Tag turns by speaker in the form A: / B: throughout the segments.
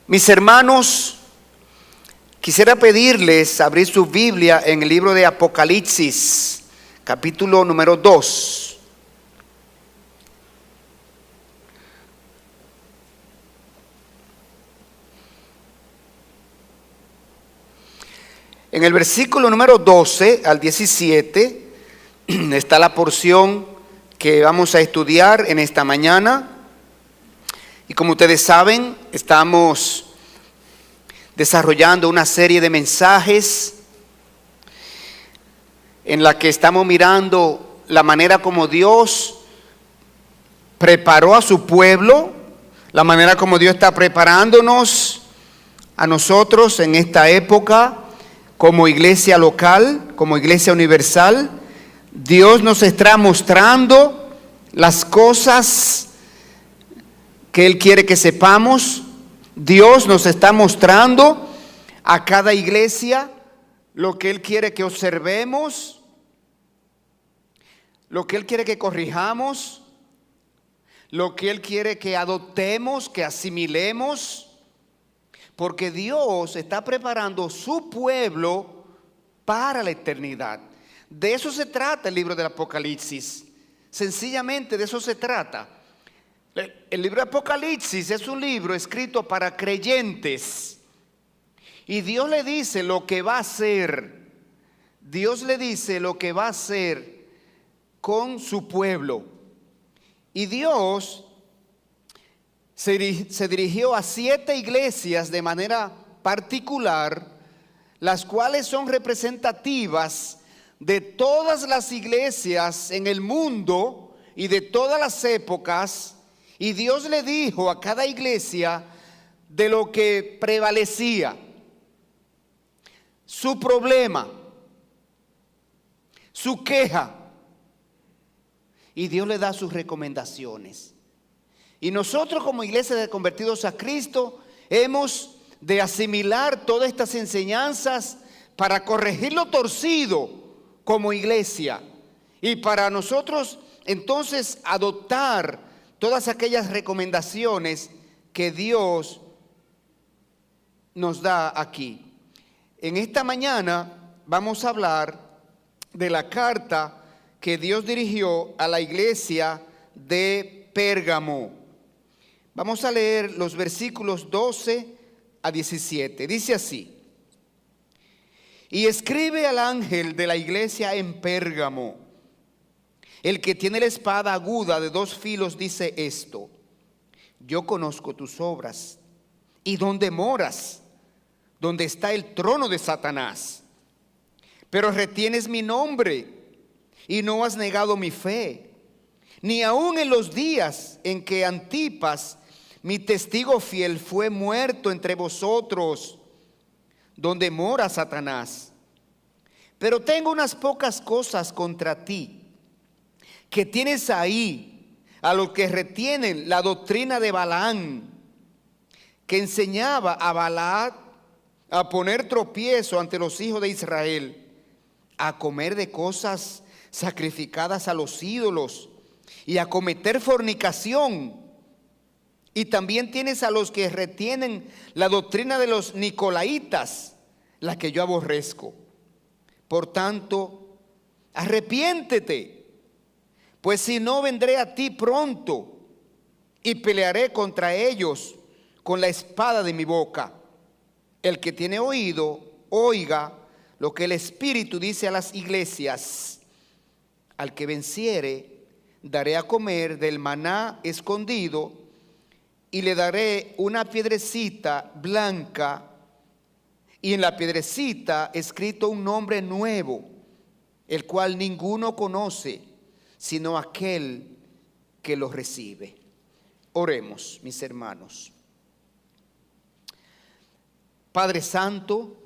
A: Mis hermanos, quisiera pedirles abrir su Biblia en el libro de Apocalipsis, capítulo número 2. En el versículo número 12 al 17 está la porción que vamos a estudiar en esta mañana. Y como ustedes saben, estamos desarrollando una serie de mensajes en la que estamos mirando la manera como Dios preparó a su pueblo, la manera como Dios está preparándonos a nosotros en esta época como iglesia local, como iglesia universal. Dios nos está mostrando las cosas que Él quiere que sepamos. Dios nos está mostrando a cada iglesia lo que Él quiere que observemos, lo que Él quiere que corrijamos, lo que Él quiere que adoptemos, que asimilemos, porque Dios está preparando su pueblo para la eternidad. De eso se trata el libro del Apocalipsis. Sencillamente de eso se trata. El libro de Apocalipsis es un libro escrito para creyentes. Y Dios le dice lo que va a hacer. Dios le dice lo que va a hacer con su pueblo. Y Dios se dirigió a 7 iglesias de manera particular, las cuales son representativas de todas las iglesias en el mundo y de todas las épocas. Y Dios le dijo a cada iglesia de lo que prevalecía, su problema, su queja. Y Dios le da sus recomendaciones. Y nosotros como iglesia de convertidos a Cristo hemos de asimilar todas estas enseñanzas para corregir lo torcido como iglesia. Y para nosotros entonces adoptar todas aquellas recomendaciones que Dios nos da aquí. En esta mañana vamos a hablar de la carta que Dios dirigió a la iglesia de Pérgamo. Vamos a leer los versículos 12 a 17. Dice así: y escribe al ángel de la iglesia en Pérgamo, el que tiene la espada aguda de 2 filos dice esto: yo conozco tus obras y dónde moras, donde está el trono de Satanás. Pero retienes mi nombre y no has negado mi fe, ni aun en los días en que Antipas, mi testigo fiel, fue muerto entre vosotros, donde mora Satanás. Pero tengo unas pocas cosas contra ti, que tienes ahí a los que retienen la doctrina de Balaam, que enseñaba a Balac a poner tropiezo ante los hijos de Israel, a comer de cosas sacrificadas a los ídolos y a cometer fornicación. Y también tienes a los que retienen la doctrina de los nicolaitas, la que yo aborrezco. Por tanto, arrepiéntete, pues si no, vendré a ti pronto y pelearé contra ellos con la espada de mi boca. El que tiene oído, oiga lo que el Espíritu dice a las iglesias. Al que venciere, daré a comer del maná escondido, y le daré una piedrecita blanca, y en la piedrecita escrito un nombre nuevo, el cual ninguno conoce, sino aquel que lo recibe. Oremos, mis hermanos. Padre Santo,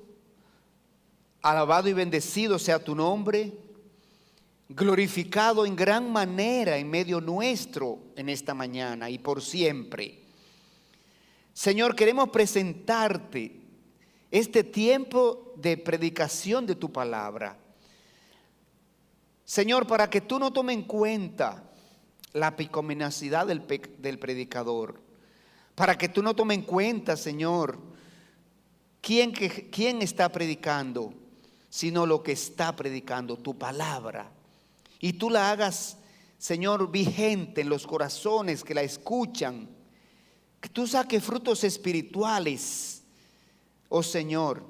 A: alabado y bendecido sea tu nombre, glorificado en gran manera en medio nuestro en esta mañana y por siempre. Señor, queremos presentarte este tiempo de predicación de tu palabra. Señor, para que tú no tomes en cuenta la pecaminosidad del predicador, para que tú no tomes en cuenta, Señor, quién está predicando, sino lo que está predicando, tu palabra. Y tú la hagas, Señor, vigente en los corazones que la escuchan. Que tú saques frutos espirituales, oh Señor.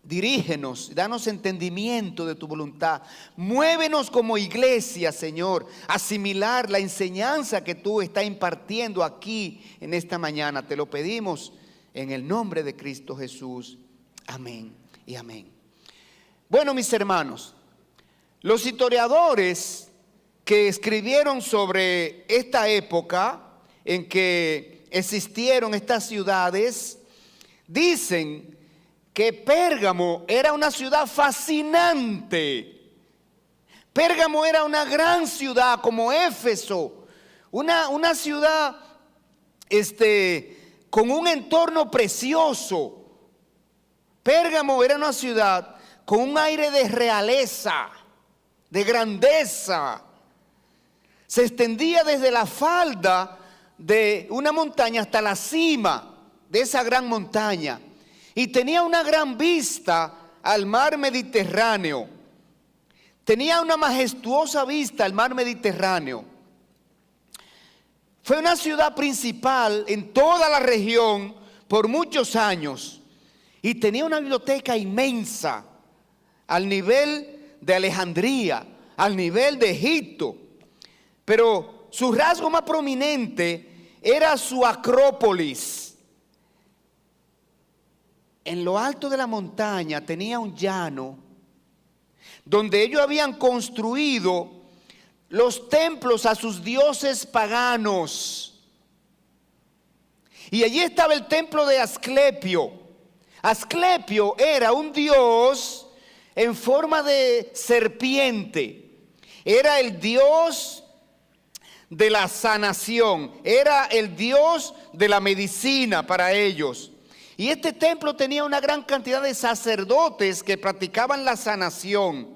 A: Dirígenos, danos entendimiento de tu voluntad. Muévenos como iglesia, Señor, a asimilar la enseñanza que tú estás impartiendo aquí en esta mañana. Te lo pedimos en el nombre de Cristo Jesús. Amén y amén. Bueno, mis hermanos, los historiadores que escribieron sobre esta época en que existieron estas ciudades, dicen que Pérgamo era una ciudad fascinante. Pérgamo era una gran ciudad como Éfeso, una ciudad con un entorno precioso. Pérgamo era una ciudad con un aire de realeza, de grandeza. Se extendía desde la falda de una montaña hasta la cima de esa gran montaña. Y tenía una gran vista al mar Mediterráneo. Tenía una majestuosa vista al mar Mediterráneo. Fue una ciudad principal en toda la región por muchos años. Y tenía una biblioteca inmensa al nivel de Alejandría, al nivel de Egipto. Pero su rasgo más prominente era su acrópolis. En lo alto de la montaña tenía un llano donde ellos habían construido los templos a sus dioses paganos. Y allí estaba el templo de Asclepio. Asclepio era un dios en forma de serpiente. Era el dios de la sanación. Era el dios de la medicina para ellos. Y este templo tenía una gran cantidad de sacerdotes que practicaban la sanación.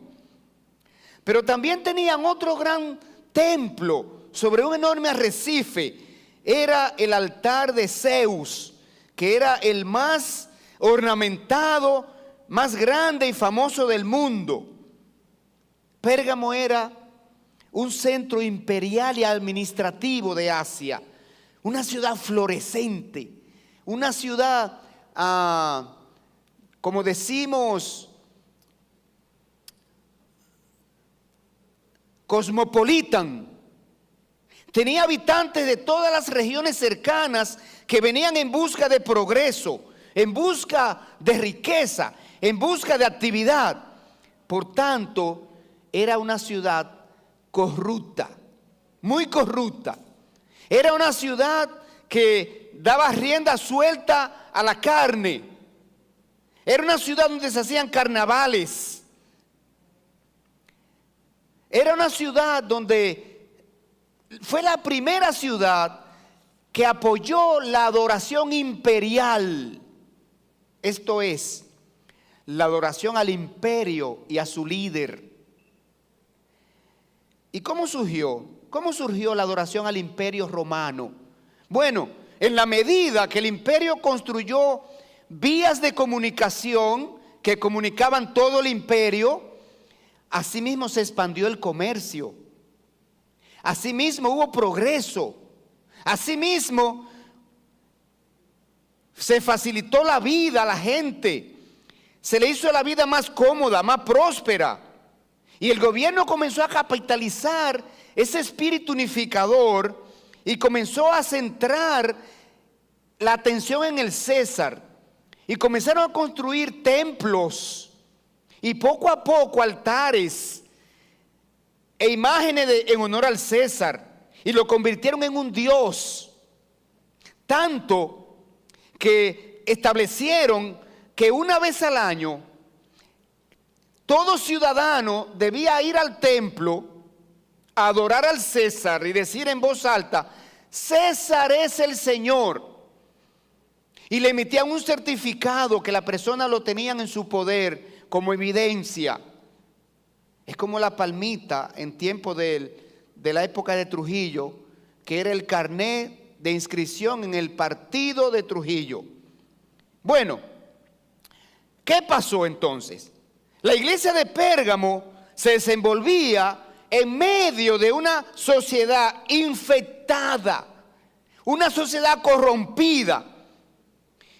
A: Pero también tenían otro gran templo sobre un enorme arrecife. Era el altar de Zeus, que era el más ornamentado, más grande y famoso del mundo. Pérgamo era un centro imperial y administrativo de Asia. Una ciudad florescente, una ciudad como decimos, cosmopolitan. Tenía habitantes de todas las regiones cercanas que venían en busca de progreso, en busca de riqueza, en busca de actividad. Por tanto, era una ciudad corrupta, muy corrupta. Era una ciudad que daba rienda suelta a la carne. Era una ciudad donde se hacían carnavales. Era una ciudad donde fue la primera ciudad que apoyó la adoración imperial. Esto es, la adoración al imperio y a su líder. ¿Y cómo surgió? ¿Cómo surgió la adoración al imperio romano? Bueno, en la medida que el imperio construyó vías de comunicación que comunicaban todo el imperio, asimismo se expandió el comercio. Asimismo hubo progreso. Asimismo se facilitó la vida a la gente. Se le hizo la vida más cómoda, más próspera. Y el gobierno comenzó a capitalizar ese espíritu unificador y comenzó a centrar la atención en el César. Y comenzaron a construir templos y poco a poco altares e imágenes en honor al César. Y lo convirtieron en un dios. Tanto que establecieron que una vez al año todo ciudadano debía ir al templo a adorar al César y decir en voz alta: César es el Señor. Y le emitían un certificado que la persona lo tenían en su poder como evidencia. Es como la palmita en tiempo de la época de Trujillo, que era el carnet de inscripción en el partido de Trujillo. Bueno, ¿qué pasó entonces? La iglesia de Pérgamo se desenvolvía en medio de una sociedad infectada, una sociedad corrompida.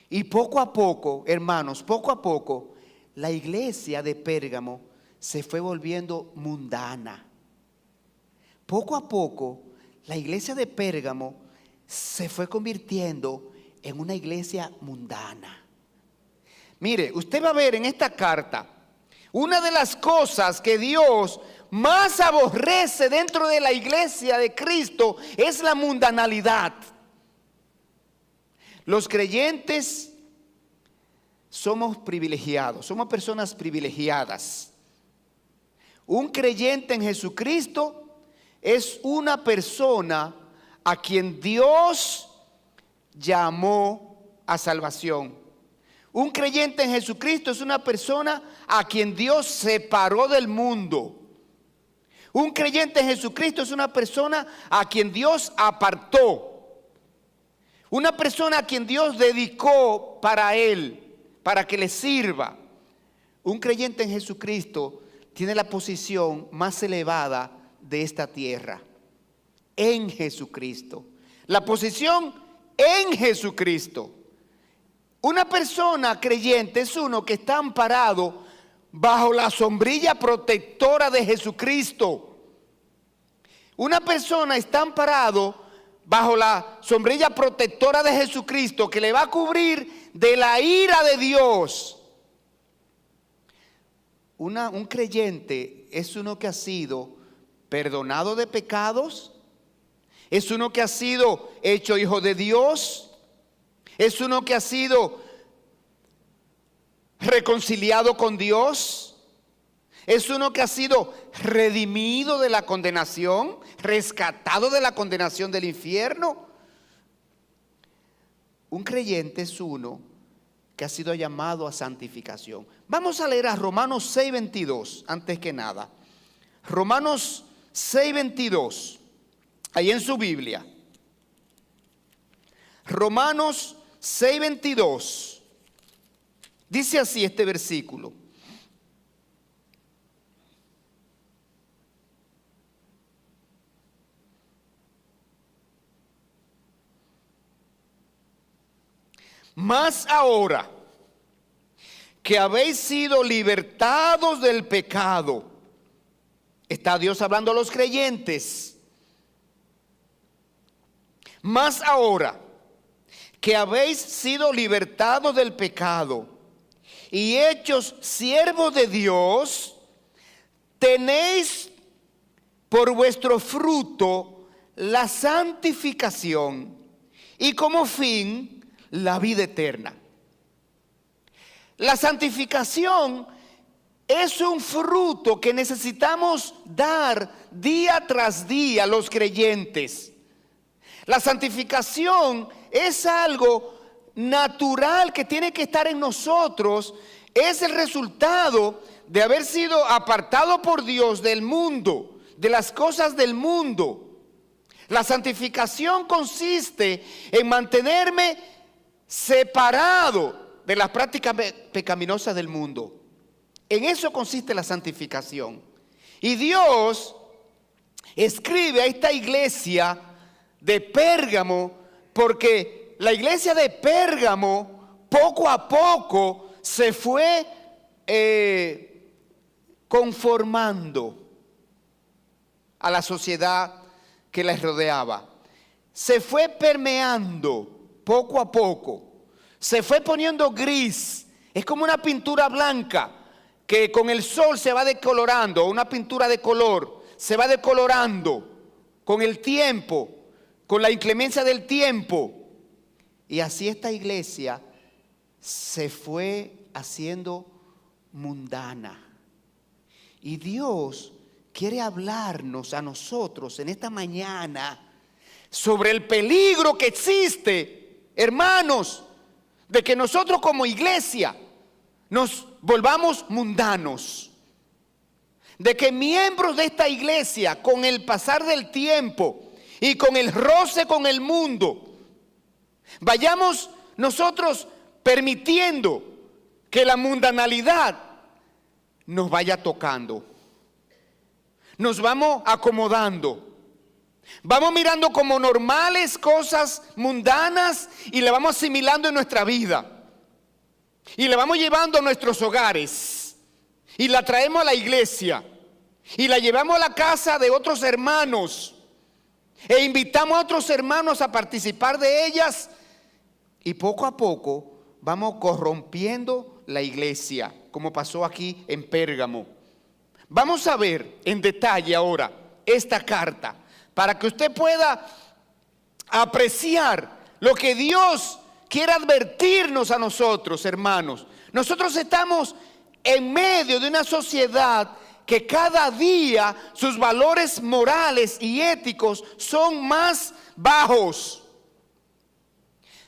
A: Y poco a poco, hermanos, poco a poco, la iglesia de Pérgamo se fue volviendo mundana. Poco a poco, la iglesia de Pérgamo se fue convirtiendo en una iglesia mundana. Mire, usted va a ver en esta carta, una de las cosas que Dios más aborrece dentro de la iglesia de Cristo es la mundanalidad. Los creyentes somos privilegiados, somos personas privilegiadas. Un creyente en Jesucristo es una persona a quien Dios llamó a salvación. Un creyente en Jesucristo es una persona a quien Dios separó del mundo. Un creyente en Jesucristo es una persona a quien Dios apartó. Una persona a quien Dios dedicó para Él, para que le sirva. Un creyente en Jesucristo tiene la posición más elevada de esta tierra, en Jesucristo. La posición en Jesucristo. Una persona creyente es uno que está amparado bajo la sombrilla protectora de Jesucristo. Una persona está amparado bajo la sombrilla protectora de Jesucristo, que le va a cubrir de la ira de Dios. Un creyente es uno que ha sido perdonado de pecados, es uno que ha sido hecho hijo de Dios, es uno que ha sido reconciliado con Dios, es uno que ha sido redimido de la condenación, rescatado de la condenación del infierno. Un creyente es uno que ha sido llamado a santificación. Vamos a leer a Romanos 6:22, antes que nada. Romanos 6:22, ahí en su Biblia. Romanos 6:22. Dice así este versículo: mas ahora que habéis sido libertados del pecado, está Dios hablando a los creyentes. Mas ahora que habéis sido libertados del pecado y hechos siervos de Dios, tenéis por vuestro fruto la santificación y como fin la vida eterna. La santificación es un fruto que necesitamos dar día tras día los creyentes. La santificación es algo natural que tiene que estar en nosotros. Es el resultado de haber sido apartado por Dios del mundo, de las cosas del mundo. La santificación consiste en mantenerme separado de las prácticas pecaminosas del mundo. En eso consiste la santificación. Y Dios escribe a esta iglesia de Pérgamo porque la iglesia de Pérgamo poco a poco se fue conformando a la sociedad que la rodeaba. Se fue permeando poco a poco, se fue poniendo gris. Es como una pintura blanca que con el sol se va decolorando, una pintura de color, se va decolorando con el tiempo, con la inclemencia del tiempo. Y así esta iglesia se fue haciendo mundana. Y Dios quiere hablarnos a nosotros en esta mañana sobre el peligro que existe, hermanos, de que nosotros como iglesia nos volvamos mundanos. De que miembros de esta iglesia, con el pasar del tiempo y con el roce con el mundo, Vayamos nosotros permitiendo que la mundanalidad nos vaya tocando. Nos vamos acomodando. Vamos mirando como normales cosas mundanas y le vamos asimilando en nuestra vida. Y la vamos llevando a nuestros hogares. Y la traemos a la iglesia. Y la llevamos a la casa de otros hermanos. E invitamos a otros hermanos a participar de ellas. Y poco a poco vamos corrompiendo la iglesia, como pasó aquí en Pérgamo. Vamos a ver en detalle ahora esta carta, para que usted pueda apreciar lo que Dios quiere advertirnos a nosotros, hermanos. Nosotros estamos en medio de una sociedad que cada día sus valores morales y éticos son más bajos.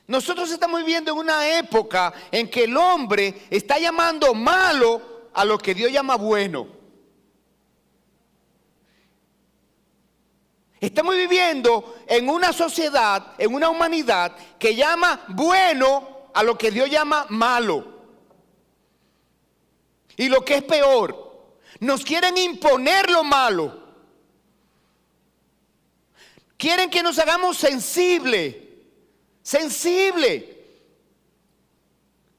A: Nosotros estamos viviendo en una época en que el hombre está llamando malo a lo que Dios llama bueno. Estamos viviendo en una sociedad, en una humanidad que llama bueno a lo que Dios llama malo. Y lo que es peor, nos quieren imponer lo malo. Quieren que nos hagamos sensible.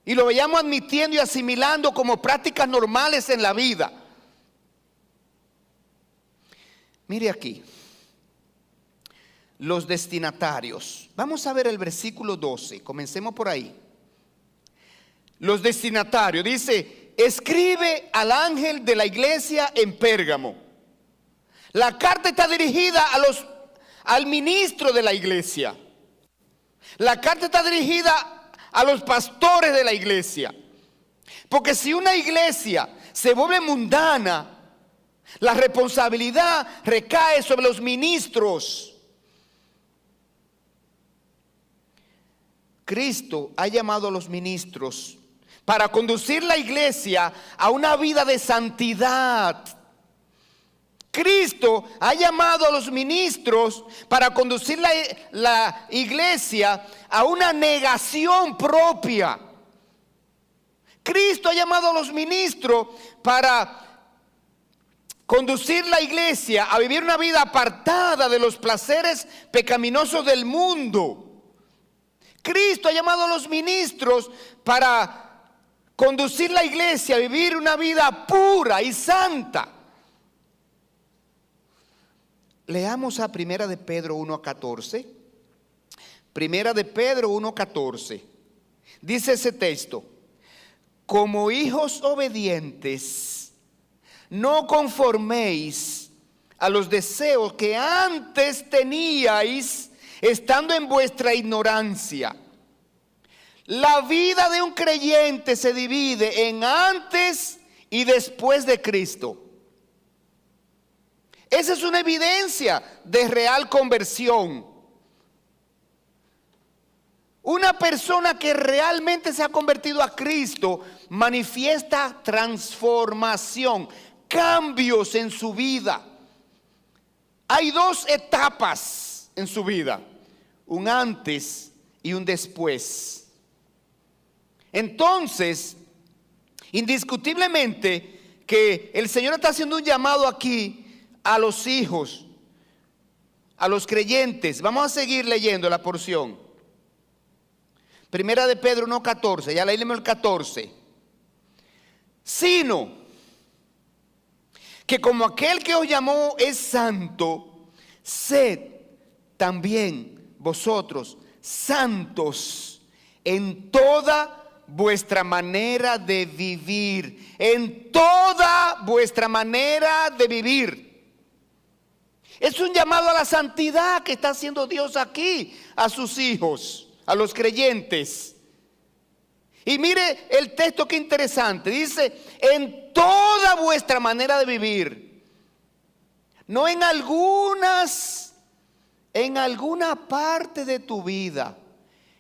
A: Y lo vayamos admitiendo y asimilando como prácticas normales en la vida. Mire aquí. Los destinatarios. Vamos a ver el versículo 12. Comencemos por ahí. Los destinatarios. Dice: escribe al ángel de la iglesia en Pérgamo. La carta está dirigida al ministro de la iglesia. La carta está dirigida a los pastores de la iglesia. Porque si una iglesia se vuelve mundana, la responsabilidad recae sobre los ministros. Cristo ha llamado a los ministros para conducir la iglesia a una vida de santidad. Cristo ha llamado a los ministros para conducir la iglesia a una negación propia. Cristo ha llamado a los ministros para conducir la iglesia a vivir una vida apartada de los placeres pecaminosos del mundo. Cristo ha llamado a los ministros para conducir la iglesia a vivir una vida pura y santa. Leamos a Primera de Pedro 1:14. Primera de Pedro 1:14. Dice ese texto: como hijos obedientes, no conforméis a los deseos que antes teníais estando en vuestra ignorancia. La vida de un creyente se divide en antes y después de Cristo. Esa es una evidencia de real conversión. Una persona que realmente se ha convertido a Cristo manifiesta transformación, cambios en su vida. Hay dos etapas en su vida, un antes y un después. Entonces, indiscutiblemente que el Señor está haciendo un llamado aquí a los hijos, a los creyentes. Vamos a seguir leyendo la porción. Primera de Pedro 1:14, ya leímos el 14. Sino que como aquel que os llamó es santo, sed también vosotros santos en toda vuestra manera de vivir. En toda vuestra manera de vivir. Es un llamado a la santidad que está haciendo Dios aquí a sus hijos, a los creyentes. Y mire el texto, qué interesante. Dice: en toda vuestra manera de vivir. No en alguna parte de tu vida,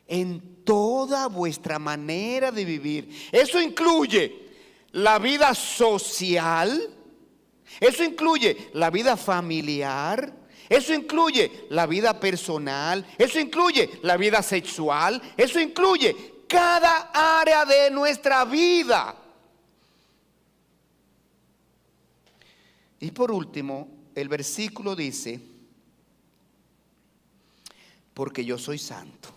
A: en toda vuestra manera de vivir. Eso incluye la vida social, eso incluye la vida familiar, Eso incluye la vida personal, eso incluye la vida sexual, eso incluye cada área de nuestra vida. Y por último, el versículo dice, porque yo soy santo.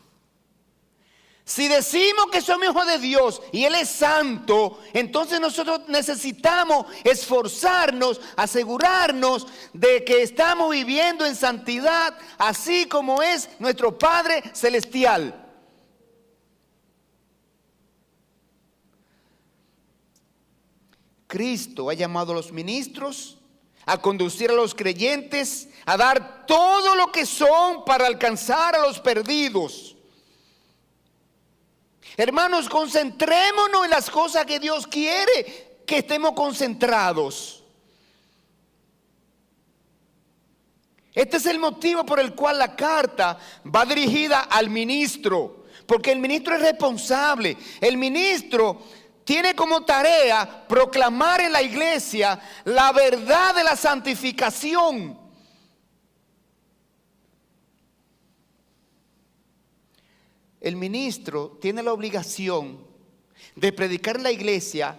A: Si decimos que somos hijos de Dios y Él es santo, entonces nosotros necesitamos esforzarnos, asegurarnos de que estamos viviendo en santidad, así como es nuestro Padre Celestial. Cristo ha llamado a los ministros a conducir a los creyentes, a dar todo lo que son para alcanzar a los perdidos. Hermanos, concentrémonos en las cosas que Dios quiere que estemos concentrados. Este es el motivo por el cual la carta va dirigida al ministro, porque el ministro es responsable. El ministro tiene como tarea proclamar en la iglesia la verdad de la santificación. El ministro tiene la obligación de predicar en la iglesia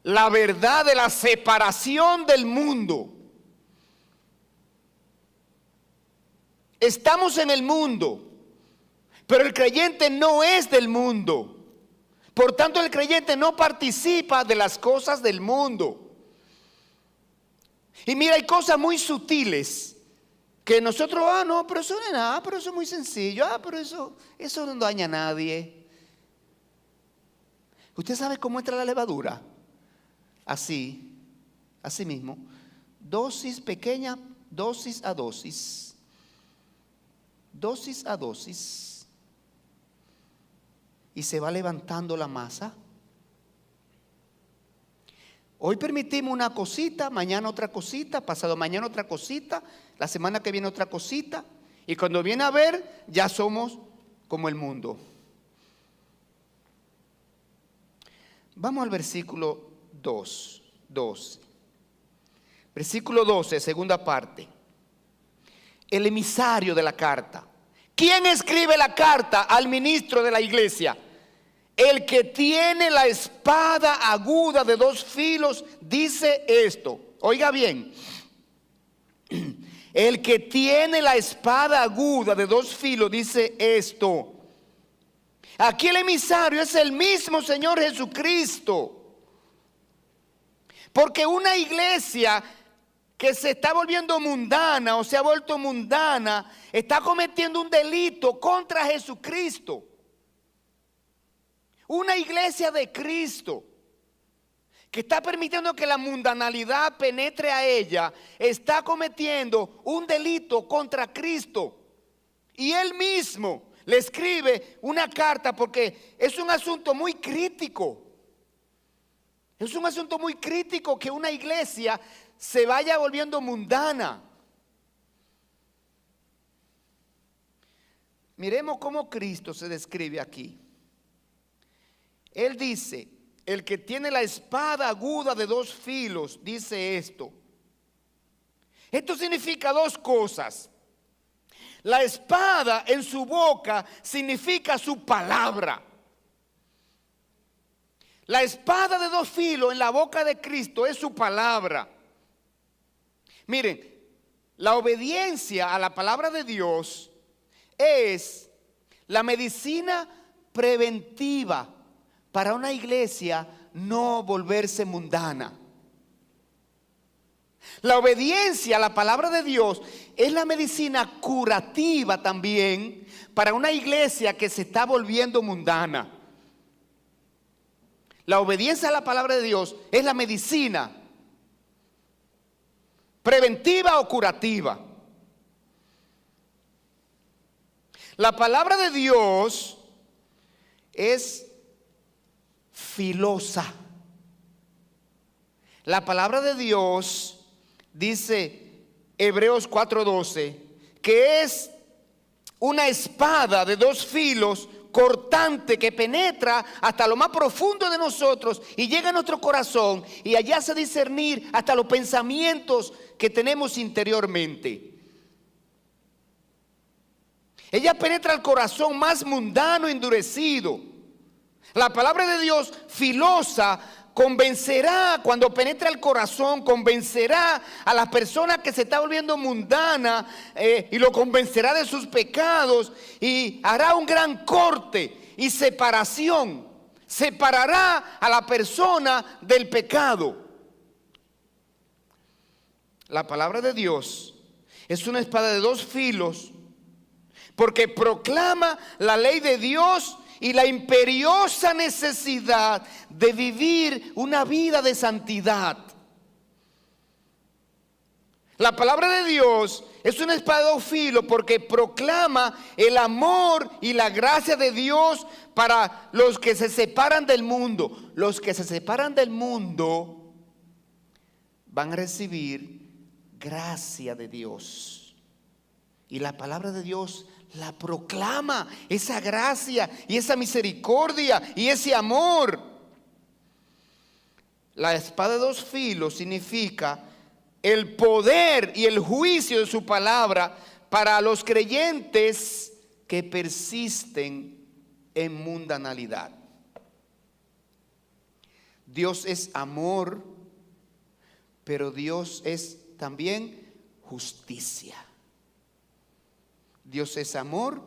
A: la verdad de la separación del mundo. Estamos en el mundo, pero el creyente no es del mundo. Por tanto, el creyente no participa de las cosas del mundo. Y mira, hay cosas muy sutiles que nosotros, no, pero eso no es nada, pero eso es muy sencillo, pero eso no daña a nadie. ¿Usted sabe cómo entra la levadura? Así mismo, dosis pequeña, dosis a dosis, dosis a dosis, y se va levantando la masa. Hoy permitimos una cosita, mañana otra cosita, pasado mañana otra cosita, la semana que viene otra cosita, y cuando viene a ver, ya somos como el mundo. Vamos al versículo 12. Versículo 12, segunda parte. El emisario de la carta. ¿Quién escribe la carta al ministro de la iglesia? El que tiene la espada aguda de dos filos dice esto. Oiga bien. El que tiene la espada aguda de dos filos dice esto. Aquí el emisario es el mismo Señor Jesucristo. Porque una iglesia que se está volviendo mundana o se ha vuelto mundana, está cometiendo un delito contra Jesucristo. Una iglesia de Cristo que está permitiendo que la mundanalidad penetre a ella, está cometiendo un delito contra Cristo. Y Él mismo le escribe una carta porque es un asunto muy crítico. Es un asunto muy crítico que una iglesia se vaya volviendo mundana. Miremos cómo Cristo se describe aquí. Él dice, el que tiene la espada aguda de dos filos, dice esto. Esto significa dos cosas. La espada en su boca significa su palabra. La espada de dos filos en la boca de Cristo es su palabra. Miren, la obediencia a la palabra de Dios es la medicina preventiva para una iglesia no volverse mundana. La obediencia a la palabra de Dios es la medicina curativa también para una iglesia que se está volviendo mundana. La obediencia a la palabra de Dios es la medicina preventiva o curativa. La palabra de Dios es filosa. La palabra de Dios, dice Hebreos 4:12, que es una espada de dos filos cortante que penetra hasta lo más profundo de nosotros y llega a nuestro corazón y allá hace discernir hasta los pensamientos que tenemos interiormente. Ella penetra el corazón más mundano, endurecido. La palabra de Dios, filosa, convencerá, cuando penetra el corazón, convencerá a la persona que se está volviendo mundana y lo convencerá de sus pecados y hará un gran corte y separación. Separará a la persona del pecado. La palabra de Dios es una espada de dos filos porque proclama la ley de Dios y la imperiosa necesidad de vivir una vida de santidad. La palabra de Dios es una espada de dos filos porque proclama el amor y la gracia de Dios para los que se separan del mundo. Los que se separan del mundo van a recibir gracia de Dios. Y la palabra de Dios la proclama, esa gracia y esa misericordia y ese amor. La espada de dos filos significa el poder y el juicio de su palabra para los creyentes que persisten en mundanalidad. Dios es amor, pero Dios es también justicia. Dios es amor,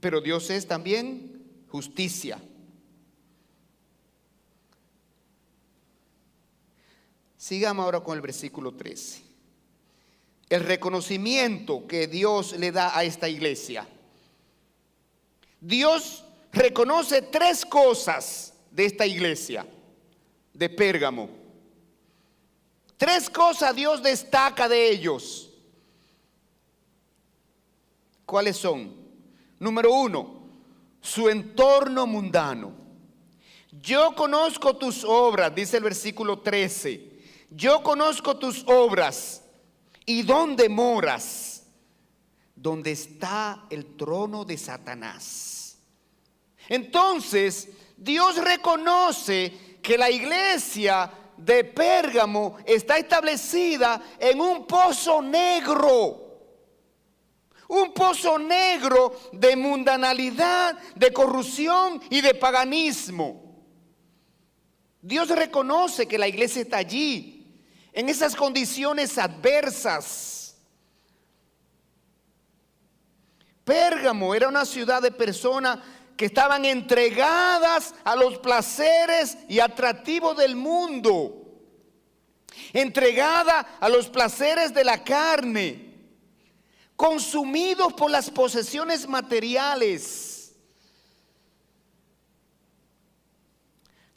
A: pero Dios es también justicia. Sigamos ahora con el versículo 13. El reconocimiento que Dios le da a esta iglesia. Dios reconoce tres cosas de esta iglesia de Pérgamo. Tres cosas Dios destaca de ellos. ¿Cuáles son? Número uno, su entorno mundano. Yo conozco tus obras, dice el versículo 13. Yo conozco tus obras y dónde moras, donde está el trono de Satanás. Entonces, Dios reconoce que la iglesia de Pérgamo está establecida en un pozo negro. Un pozo negro de mundanalidad, de corrupción y de paganismo. Dios reconoce que la iglesia está allí, en esas condiciones adversas. Pérgamo era una ciudad de personas que estaban entregadas a los placeres y atractivos del mundo, entregada a los placeres de la carne, consumidos por las posesiones materiales.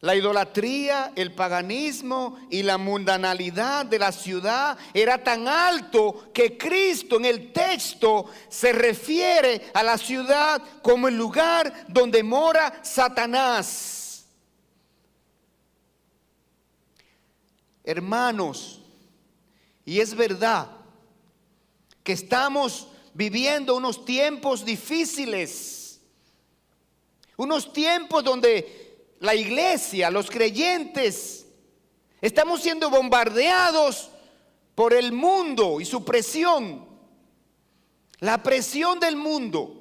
A: La idolatría, el paganismo y la mundanalidad de la ciudad era tan alto que Cristo en el texto se refiere a la ciudad como el lugar donde mora Satanás. Hermanos, y es verdad que estamos viviendo unos tiempos difíciles, unos tiempos donde la iglesia, los creyentes, estamos siendo bombardeados por el mundo y su presión, la presión del mundo.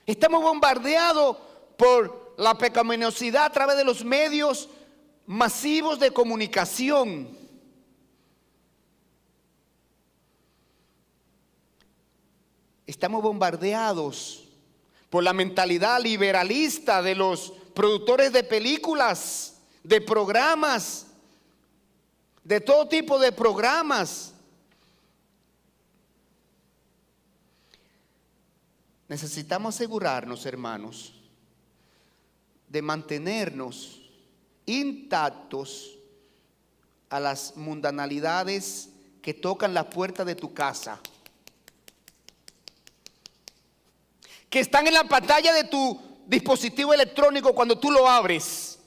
A: Estamos bombardeados por la pecaminosidad a través de los medios masivos de comunicación. Estamos bombardeados por la mentalidad liberalista de los productores de películas, de programas, de todo tipo de programas. Necesitamos asegurarnos, hermanos, de mantenernos intactos a las mundanalidades que tocan la puerta de tu casa, que están en la pantalla de tu dispositivo electrónico cuando tú lo abres.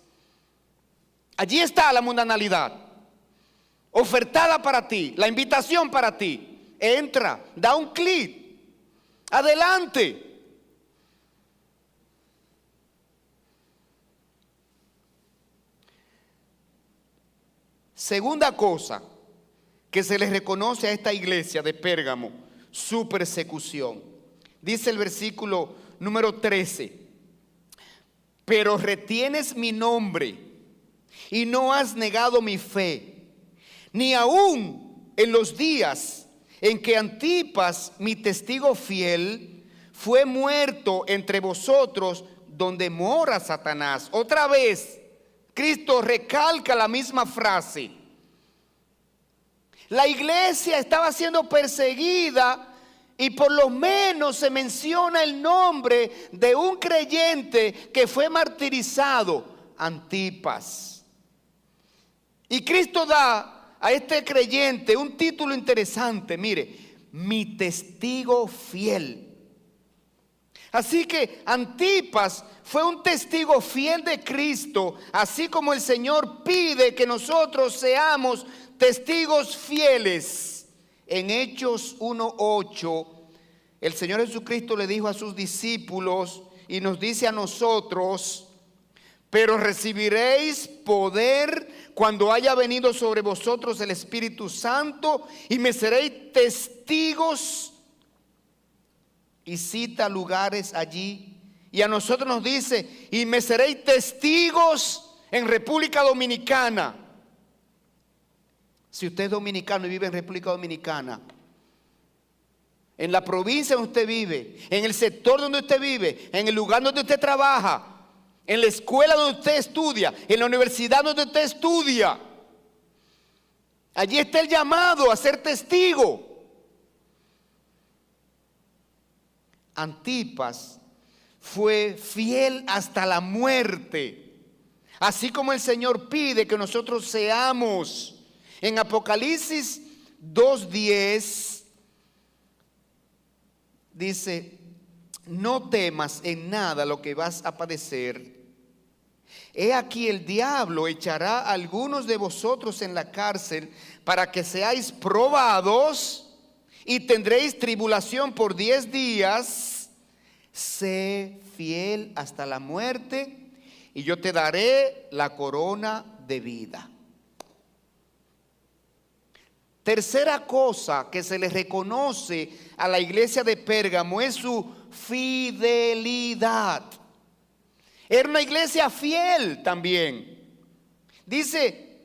A: Allí está la mundanalidad ofertada para ti, la invitación para ti. Entra, da un clic, adelante. Segunda cosa que se les reconoce a esta iglesia de Pérgamo, su persecución. Dice el versículo número 13: pero retienes mi nombre y no has negado mi fe, ni aun en los días en que Antipas, mi testigo fiel, fue muerto entre vosotros, donde mora Satanás. Otra vez, Cristo recalca la misma frase. La iglesia estaba siendo perseguida y por lo menos se menciona el nombre de un creyente que fue martirizado, Antipas. Y Cristo da a este creyente un título interesante, mire, mi testigo fiel. Así que Antipas fue un testigo fiel de Cristo, así como el Señor pide que nosotros seamos testigos fieles. En Hechos 1:8, el Señor Jesucristo le dijo a sus discípulos y nos dice a nosotros: pero recibiréis poder cuando haya venido sobre vosotros el Espíritu Santo, y me seréis testigos. Y cita lugares allí. Y a nosotros nos dice: y me seréis testigos en República Dominicana. Si usted es dominicano y vive en República Dominicana, en la provincia donde usted vive, en el sector donde usted vive, en el lugar donde usted trabaja, en la escuela donde usted estudia, en la universidad donde usted estudia, allí está el llamado a ser testigo. Antipas fue fiel hasta la muerte, así como el Señor pide que nosotros seamos. En Apocalipsis 2:10 dice: no temas en nada lo que vas a padecer. He aquí el diablo echará a algunos de vosotros en la cárcel para que seáis probados, y tendréis tribulación por 10 días. Sé fiel hasta la muerte, y yo te daré la corona de vida. Tercera cosa que se le reconoce a la iglesia de Pérgamo es su fidelidad. Era una iglesia fiel también. Dice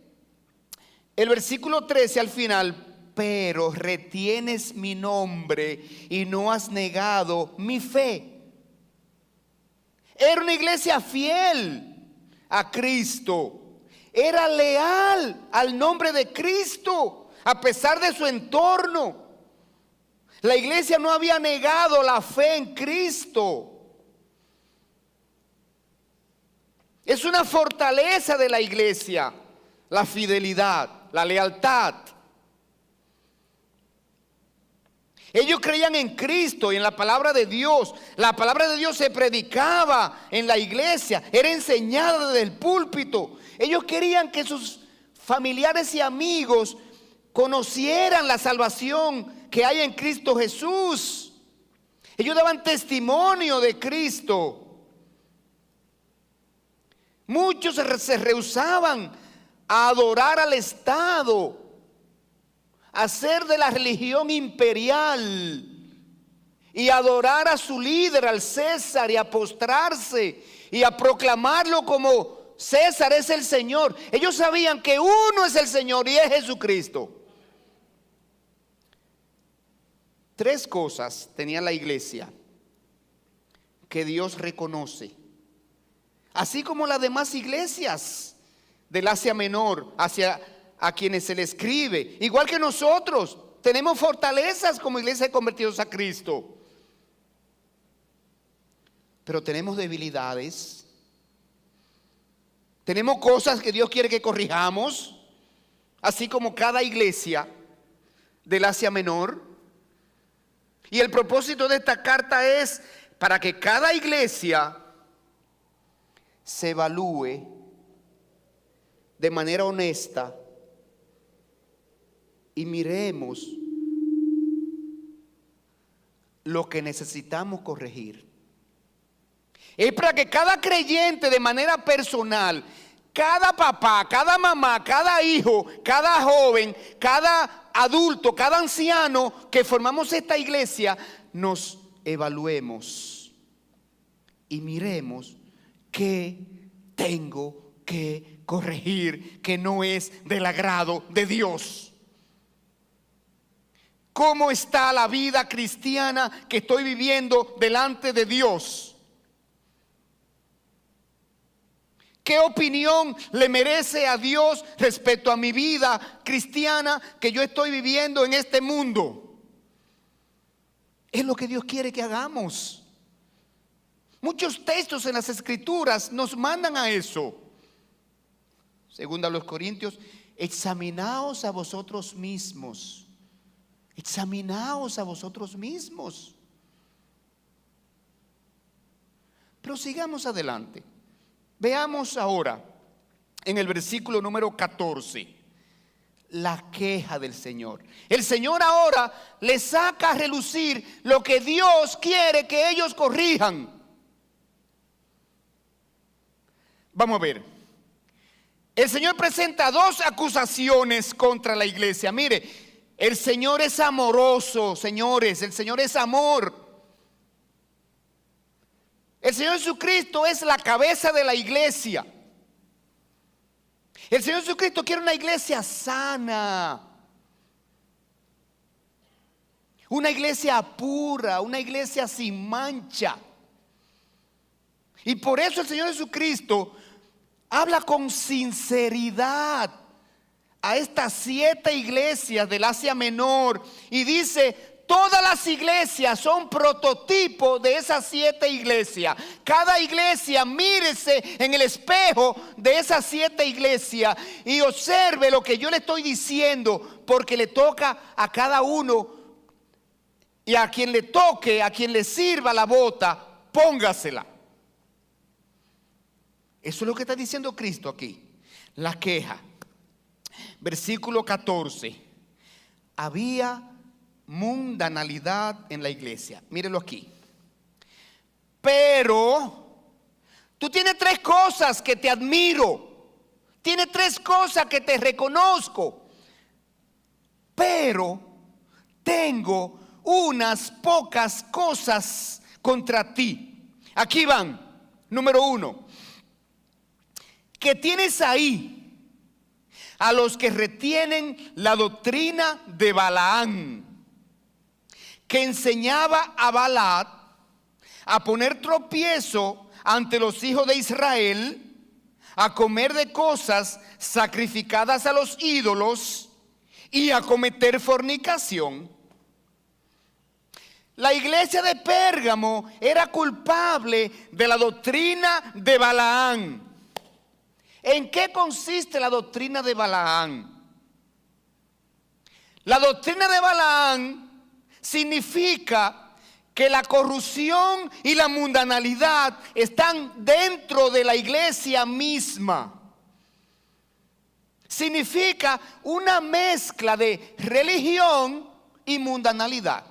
A: el versículo 13 al final: pero retienes mi nombre y no has negado mi fe. Era una iglesia fiel a Cristo. Era leal al nombre de Cristo a pesar de su entorno. La iglesia no había negado la fe en Cristo. Es una fortaleza de la iglesia, la fidelidad, la lealtad. Ellos creían en Cristo y en la palabra de Dios. La palabra de Dios se predicaba en la iglesia, era enseñada desde el púlpito. Ellos querían que sus familiares y amigos conocieran la salvación que hay en Cristo Jesús. Ellos daban testimonio de Cristo. Muchos se rehusaban a adorar al Estado, a hacer de la religión imperial y adorar a su líder, al César, y a postrarse y a proclamarlo como César es el Señor. Ellos sabían que uno es el Señor y es Jesucristo. 3 cosas tenía la iglesia que Dios reconoce, así como las demás iglesias del Asia Menor, hacia a quienes se le escribe. Igual que nosotros tenemos fortalezas como iglesia de convertidos a Cristo, pero tenemos debilidades, tenemos cosas que Dios quiere que corrijamos, así como cada iglesia del Asia Menor. Y el propósito de esta carta es para que cada iglesia se evalúe de manera honesta y miremos lo que necesitamos corregir. Es para que cada creyente de manera personal, cada papá, cada mamá, cada hijo, cada joven, cada adulto, cada anciano que formamos esta iglesia, nos evaluemos y miremos qué tengo que corregir que no es del agrado de Dios. ¿Cómo está la vida cristiana que estoy viviendo delante de Dios? ¿Qué opinión le merece a Dios respecto a mi vida cristiana que yo estoy viviendo en este mundo? Es lo que Dios quiere que hagamos. Muchos textos en las Escrituras nos mandan a eso. Según a los Corintios, examinaos a vosotros mismos. Examinaos a vosotros mismos. Pero sigamos adelante. Veamos ahora en el versículo número 14 la queja del Señor. El Señor ahora le saca a relucir lo que Dios quiere que ellos corrijan. Vamos a ver. El Señor presenta dos acusaciones contra la iglesia. Mire, el Señor es amoroso, señores. El Señor es amor. El Señor Jesucristo es la cabeza de la iglesia. El Señor Jesucristo quiere una iglesia sana, una iglesia pura, una iglesia sin mancha. Y por eso el Señor Jesucristo habla con sinceridad a estas 7 iglesias del Asia Menor y dice: todas las iglesias son prototipos de esas 7 iglesias. Cada iglesia mírese en el espejo de esas 7 iglesias y observe lo que yo le estoy diciendo, porque le toca a cada uno, y a quien le toque, a quien le sirva la bota, póngasela. Eso es lo que está diciendo Cristo aquí. La queja. Versículo 14. Había mundanalidad en la iglesia. Mírenlo aquí. Pero tú tienes 3 cosas que te admiro. Tienes 3 cosas que te reconozco. Pero tengo unas pocas cosas contra ti. Aquí van. Número 1. Que tienes ahí a los que retienen la doctrina de Balaam, que enseñaba a Balac a poner tropiezo ante los hijos de Israel, a comer de cosas sacrificadas a los ídolos y a cometer fornicación. La iglesia de Pérgamo era culpable de la doctrina de Balaam. ¿En qué consiste la doctrina de Balaam? La doctrina de Balaam significa que la corrupción y la mundanalidad están dentro de la iglesia misma. Significa una mezcla de religión y mundanalidad.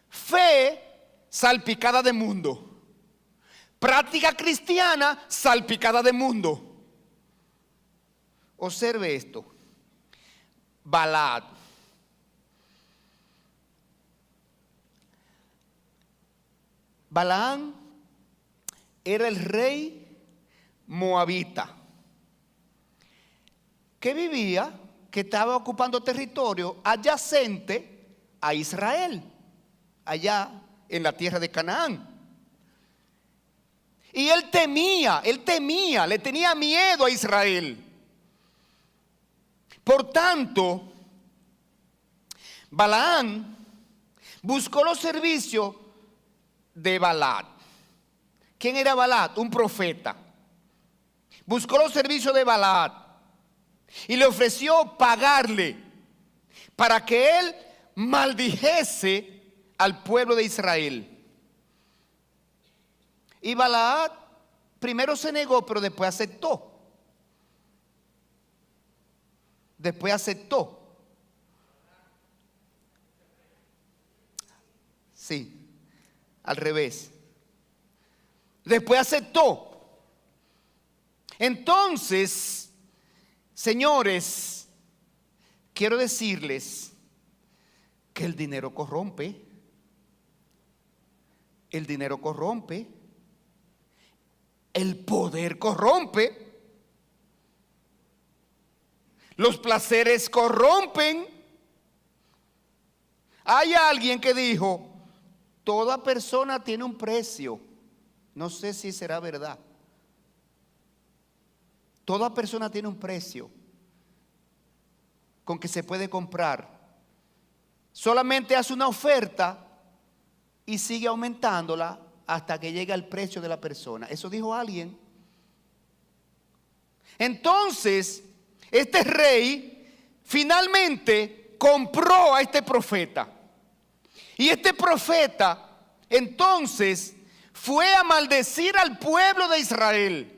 A: Fe salpicada de mundo. Práctica cristiana salpicada de mundo. Observe esto. Balac. Balaam era el rey moabita que vivía, que estaba ocupando territorio adyacente a Israel, allá en la tierra de Canaán. Y él temía, le tenía miedo a Israel. Por tanto, Balaam buscó los servicios de Balac. ¿Quién era Balac? Un profeta. Buscó los servicios de Balac y le ofreció pagarle para que él maldijese al pueblo de Israel. Y Balac primero se negó, pero después aceptó. Después aceptó. Sí, al revés. Después aceptó. Entonces, señores, quiero decirles que el dinero corrompe. El dinero corrompe. El poder corrompe. Los placeres corrompen. Hay alguien que dijo, toda persona tiene un precio. No sé si será verdad. Toda persona tiene un precio con que se puede comprar. Solamente hace una oferta y sigue aumentándola hasta que llegue al precio de la persona. Eso dijo alguien. Entonces, este rey finalmente compró a este profeta. Y este profeta entonces fue a maldecir al pueblo de Israel.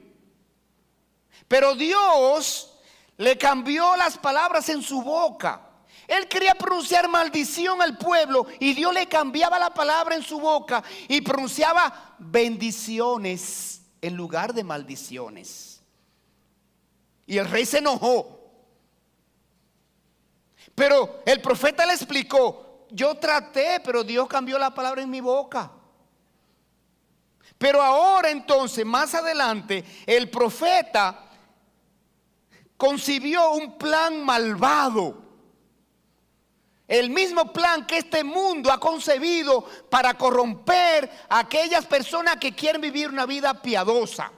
A: Pero Dios le cambió las palabras en su boca. Él quería pronunciar maldición al pueblo y Dios le cambiaba la palabra en su boca y pronunciaba bendiciones en lugar de maldiciones. Y el rey se enojó. Pero el profeta le explicó, yo traté, pero Dios cambió la palabra en mi boca. Pero ahora entonces, más adelante, el profeta concibió un plan malvado. El mismo plan que este mundo ha concebido para corromper a aquellas personas que quieren vivir una vida piadosa.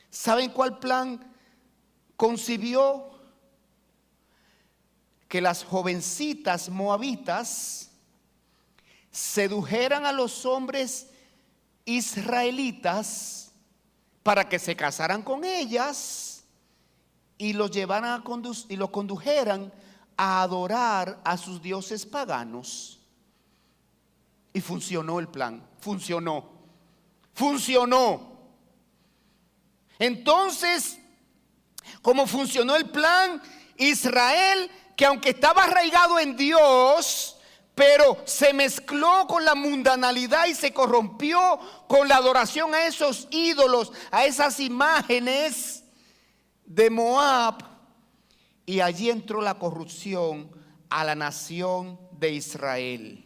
A: ¿Saben cuál plan concibió? Que las jovencitas moabitas sedujeran a los hombres israelitas para que se casaran con ellas y los llevaran y los condujeran a adorar a sus dioses paganos. Y funcionó el plan, funcionó. Entonces, como funcionó el plan, Israel, que aunque estaba arraigado en Dios, pero se mezcló con la mundanalidad y se corrompió con la adoración a esos ídolos, a esas imágenes de Moab. Y allí entró la corrupción a la nación de Israel.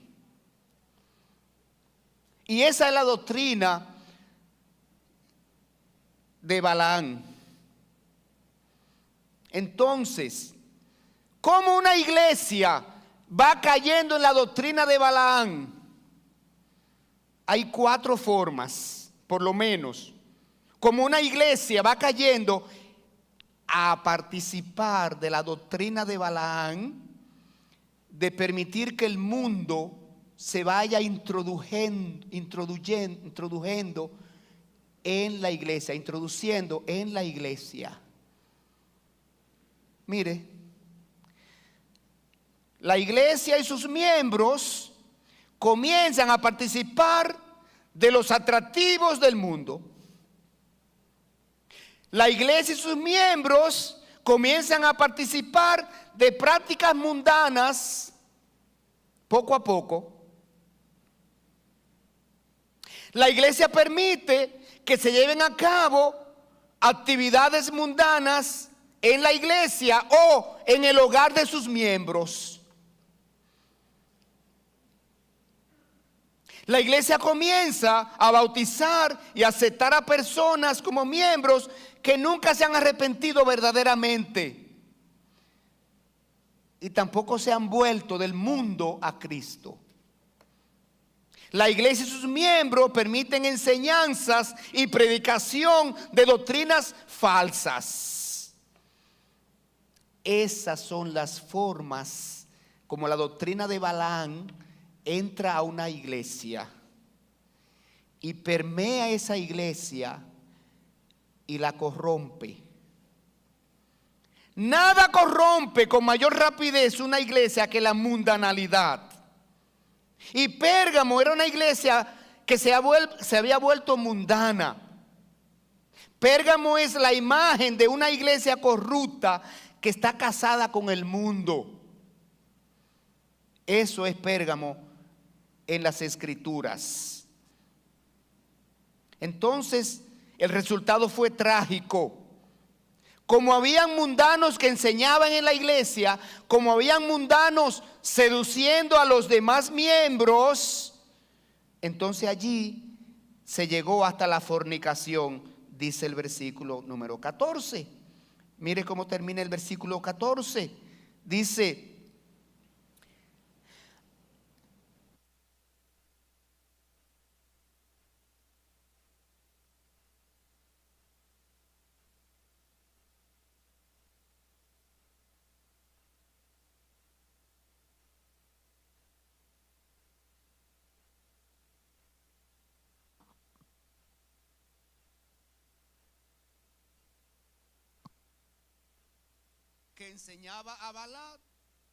A: Y esa es la doctrina de Balaam. Entonces, ¿cómo una iglesia va cayendo en la doctrina de Balaam? Hay 4 formas, por lo menos. Como una iglesia va cayendo a participar de la doctrina de Balaam, de permitir que el mundo se vaya introduciendo en la iglesia, introduciendo en la iglesia. Mire, la iglesia y sus miembros comienzan a participar de los atractivos del mundo. La iglesia y sus miembros comienzan a participar de prácticas mundanas poco a poco. La iglesia permite que se lleven a cabo actividades mundanas en la iglesia o en el hogar de sus miembros. La iglesia comienza a bautizar y aceptar a personas como miembros que nunca se han arrepentido verdaderamente y tampoco se han vuelto del mundo a Cristo. La iglesia y sus miembros permiten enseñanzas y predicación de doctrinas falsas. Esas son las formas como la doctrina de Balaam entra a una iglesia y permea esa iglesia y la corrompe. Nada corrompe con mayor rapidez una iglesia que la mundanalidad. Y Pérgamo era una iglesia que se había vuelto mundana. Pérgamo es la imagen de una iglesia corrupta que está casada con el mundo. Eso es Pérgamo en las Escrituras. Entonces, el resultado fue trágico. Como habían mundanos que enseñaban en la iglesia, como habían mundanos seduciendo a los demás miembros, entonces allí se llegó hasta la fornicación, dice el versículo número 14. Mire cómo termina el versículo 14. Dice: que enseñaba a Balac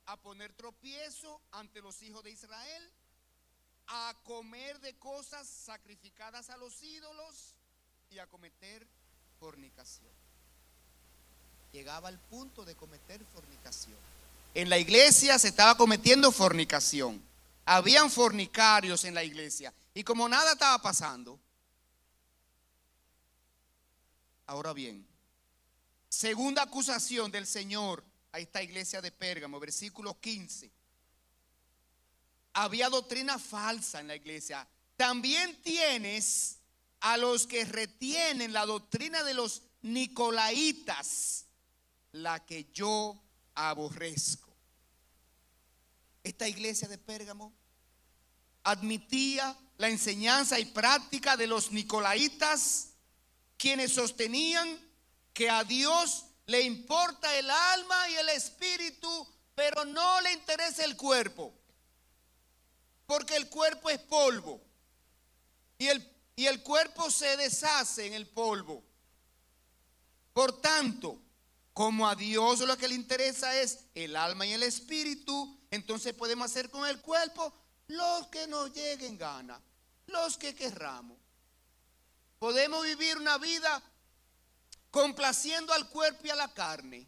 A: a poner tropiezo ante los hijos de Israel, a comer de cosas sacrificadas a los ídolos y a cometer fornicación. Llegaba al punto de cometer fornicación. En la iglesia se estaba cometiendo fornicación. Habían fornicarios en la iglesia. Y como nada estaba pasando. Ahora bien, segunda acusación del Señor a esta iglesia de Pérgamo, versículo 15. Había doctrina falsa en la iglesia. También tienes a los que retienen la doctrina de los nicolaitas, la que yo aborrezco. Esta iglesia de Pérgamo admitía la enseñanza y práctica de los nicolaitas, quienes sostenían que a Dios le importa el alma y el espíritu, pero no le interesa el cuerpo, porque el cuerpo es polvo y el cuerpo se deshace en el polvo. Por tanto, como a Dios lo que le interesa es el alma y el espíritu, entonces podemos hacer con el cuerpo los que nos lleguen gana, los que querramos. Podemos vivir una vida complaciendo al cuerpo y a la carne,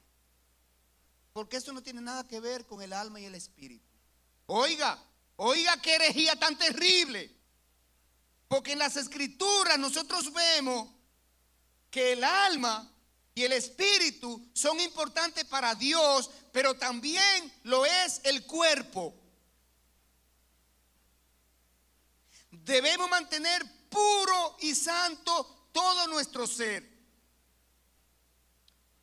A: porque eso no tiene nada que ver con el alma y el espíritu. Oiga qué herejía tan terrible, porque en las escrituras nosotros vemos que el alma y el espíritu son importantes para Dios, pero también lo es el cuerpo. Debemos mantener puro y santo todo nuestro ser.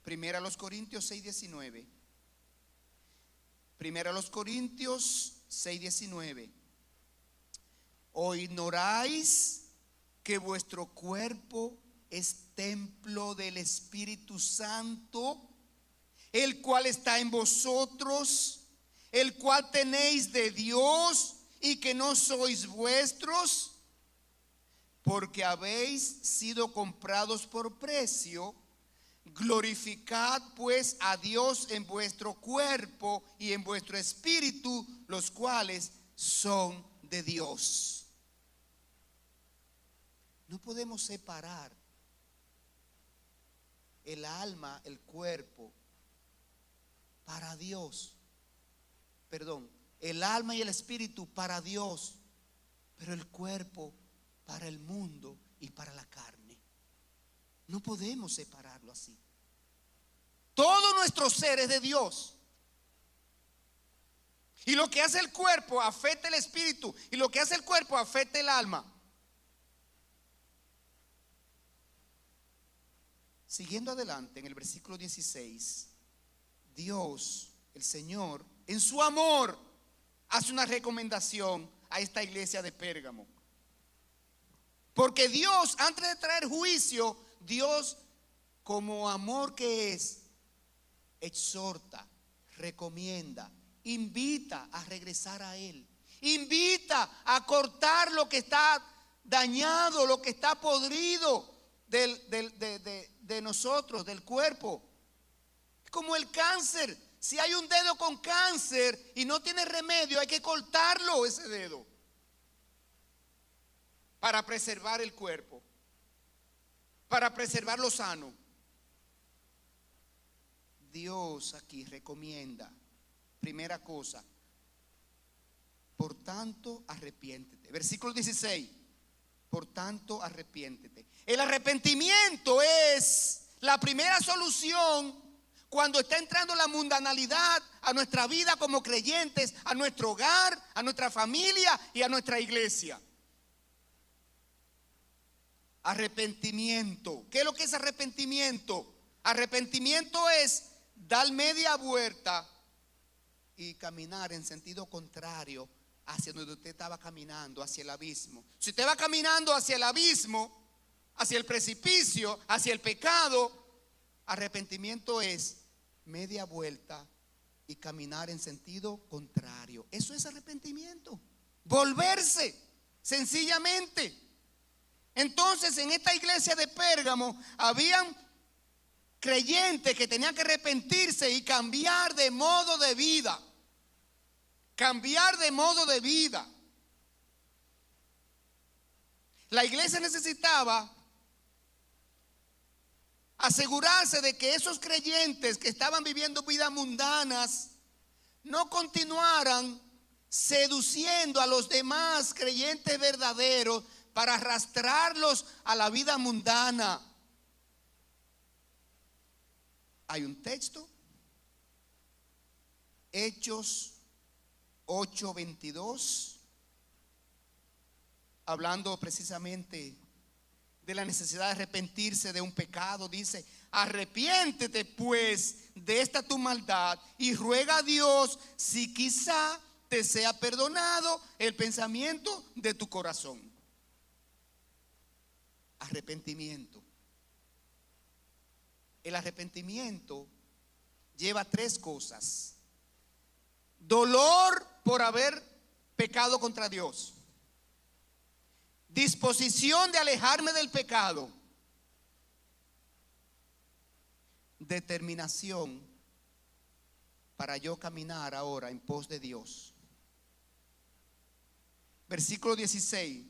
A: Primera a los Corintios 6:19. Primera a los Corintios 6:19. ¿O ignoráis que vuestro cuerpo es templo del Espíritu Santo, el cual está en vosotros, el cual tenéis de Dios y que no sois vuestros? Porque habéis sido comprados por precio. Glorificad pues a Dios en vuestro cuerpo y en vuestro espíritu, los cuales son de Dios. No podemos separar el alma, el cuerpo para Dios. Perdón, el alma y el espíritu para Dios, pero el cuerpo para el mundo y para la carne. No podemos separarlo así. Todo nuestro ser es de Dios. Y lo que hace el cuerpo afecta el espíritu, y lo que hace el cuerpo afecta el alma. Siguiendo adelante en el versículo 16, Dios, el Señor, en su amor, hace una recomendación a esta iglesia de Pérgamo. Porque Dios, antes de traer juicio, Dios, como amor que es, exhorta, recomienda, invita a regresar a Él. Invita a cortar lo que está dañado, lo que está podrido de nosotros, del cuerpo. Es como el cáncer. Si hay un dedo con cáncer y no tiene remedio, hay que cortarlo, ese dedo, para preservar el cuerpo, para preservarlo sano. Dios aquí recomienda, primera cosa, por tanto arrepiéntete. Versículo 16, por tanto arrepiéntete. El arrepentimiento es la primera solución cuando está entrando la mundanalidad a nuestra vida como creyentes, a nuestro hogar, a nuestra familia y a nuestra iglesia.
B: Arrepentimiento. ¿Qué es lo que es arrepentimiento? Arrepentimiento es dar media vuelta y caminar en sentido contrario hacia donde usted estaba caminando, hacia el abismo. Si usted va caminando hacia el abismo, hacia el precipicio, hacia el pecado, arrepentimiento es media vuelta y caminar en sentido contrario. Eso es arrepentimiento. Volverse, sencillamente. Entonces, en esta iglesia de Pérgamo habían creyentes que tenían que arrepentirse y cambiar de modo de vida. Cambiar de modo de vida. La iglesia necesitaba asegurarse de que esos creyentes que estaban viviendo vidas mundanas no continuaran seduciendo a los demás creyentes verdaderos para arrastrarlos a la vida mundana. Hay un texto, Hechos 8:22, hablando precisamente de la necesidad de arrepentirse de un pecado. Dice: arrepiéntete pues de esta tu maldad y ruega a Dios si quizá te sea perdonado el pensamiento de tu corazón. Arrepentimiento. El arrepentimiento lleva tres cosas: dolor por haber pecado contra Dios, disposición de alejarme del pecado, determinación para yo caminar ahora en pos de Dios. Versículo 16,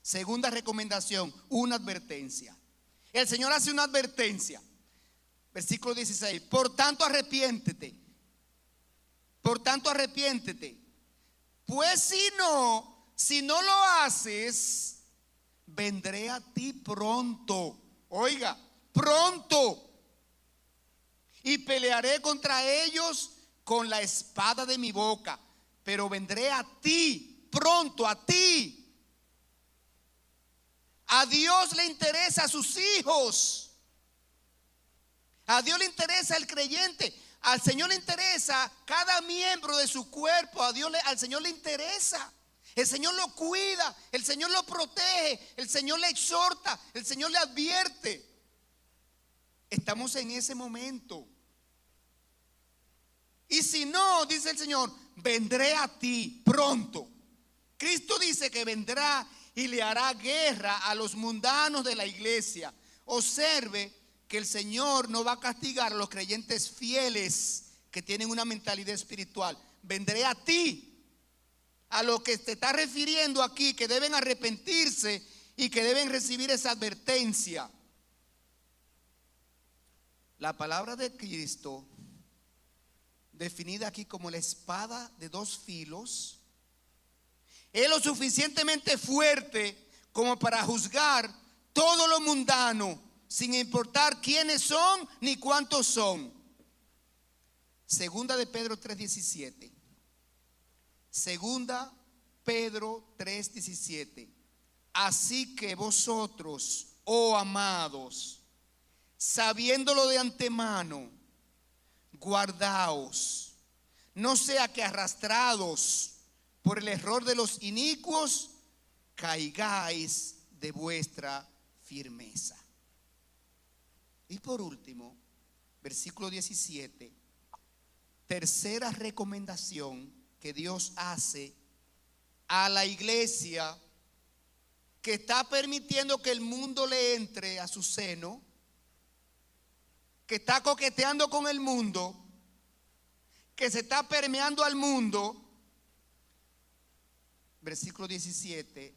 B: segunda recomendación, una advertencia. El Señor hace una advertencia. Versículo 16, por tanto arrepiéntete, pues si no lo haces, vendré a ti pronto. Oiga, pronto. Y pelearé contra ellos con la espada de mi boca. Pero vendré a ti, pronto, a ti. A Dios le interesa a sus hijos. A Dios le interesa el creyente. Al Señor le interesa cada miembro de su cuerpo. Al Señor le interesa. El Señor lo cuida, el Señor lo protege, el Señor le exhorta, el Señor le advierte. Estamos en ese momento. Y si no, dice el Señor, vendré a ti pronto. Cristo dice que vendrá y le hará guerra a los mundanos de la iglesia. Observe que el Señor no va a castigar a los creyentes fieles que tienen una mentalidad espiritual. Vendré a ti. A lo que te está refiriendo aquí, que deben arrepentirse y que deben recibir esa advertencia. La palabra de Cristo, definida aquí como la espada de dos filos, es lo suficientemente fuerte como para juzgar todo lo mundano, sin importar quiénes son ni cuántos son. Segunda de Pedro 3:17. Segunda Pedro 3:17. Así que vosotros, oh amados, sabiéndolo de antemano, guardaos, no sea que arrastrados por el error de los inicuos, caigáis de vuestra firmeza. Y por último, versículo 17, tercera recomendación que Dios hace a la iglesia que está permitiendo que el mundo le entre a su seno, que está coqueteando con el mundo, que se está permeando al mundo. Versículo 17,